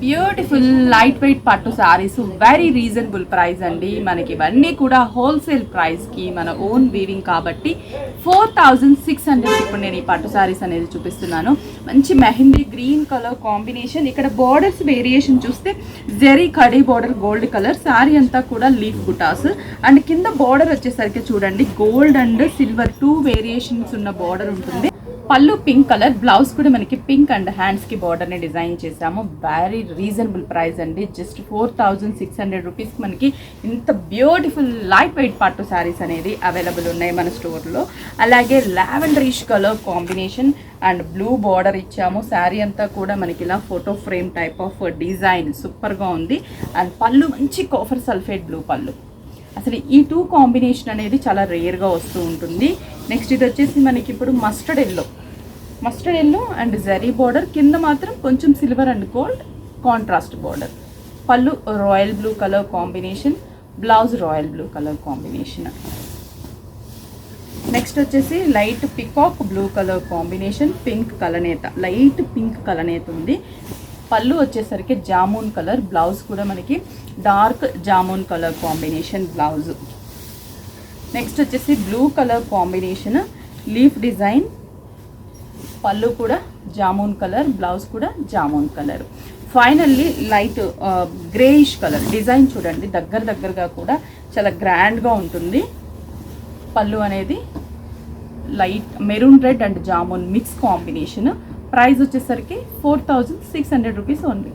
Beautiful light weight పట్టు saris very reasonable price అండి. మనకి ఇవన్నీ కూడా హోల్సేల్ ప్రైస్కి మన ఓన్ వీవింగ్ కాబట్టి 4600 ఇప్పుడు నేను ఈ పట్టు సారీస్ అనేది చూపిస్తున్నాను. మంచి మెహందీ గ్రీన్ కలర్ కాంబినేషన్. ఇక్కడ బార్డర్స్ వేరియేషన్ చూస్తే జెరీ కడీ బార్డర్ గోల్డ్ కలర్, సారీ అంతా కూడా లీఫ్ బుటాస్ అండ్ కింద బార్డర్ వచ్చేసరికి చూడండి గోల్డ్ అండ్ సిల్వర్ 2 వేరియేషన్స్ ఉన్న బార్డర్ ఉంటుంది. పళ్ళు పింక్ కలర్, బ్లౌజ్ కూడా మనకి పింక్ అండ్ హ్యాండ్స్కి బార్డర్ని డిజైన్ చేసాము. వెరీ రీజనబుల్ ప్రైస్ అండి. జస్ట్ 4600 రూపీస్కి మనకి ఇంత బ్యూటిఫుల్ లైట్ వెయిట్ పట్టు శారీస్ అనేది అవైలబుల్ ఉన్నాయి మన స్టోర్లో. అలాగే lavenderish colour combination and blue border ఇచ్చాము. శారీ అంతా కూడా మనకి ఇలా photo frame type of design సూపర్గా ఉంది. అండ్ పళ్ళు మంచి కాఫర్ సల్ఫేట్ బ్లూ పళ్ళు. అసలు ఈ 2 కాంబినేషన్ అనేది చాలా రేర్గా వస్తూ ఉంటుంది. నెక్స్ట్ ఇది వచ్చేసి మనకి ఇప్పుడు mustard yellow and zari border, కింద మాత్రం కొంచెం silver and gold contrast border. Pallu royal blue colour combination, blouse royal blue colour combination. Next వచ్చేసి light peacock blue colour combination, pink కలనేత, లైట్ పింక్ కలనేత ఉంది. పళ్ళు వచ్చేసరికి జామున్ కలర్, బ్లౌజ్ కూడా మనకి dark jamun colour combination blouse. Next వచ్చేసి blue colour combination leaf design, pallu కూడా jamun colour, blouse కూడా jamun colour. Finally light greyish colour design చూడండి, దగ్గరగా కూడా చాలా గ్రాండ్గా ఉంటుంది. పళ్ళు అనేది light maroon red and jamun mix combination. Price వచ్చేసరికి 4600 రూపీస్ ఓన్లీ.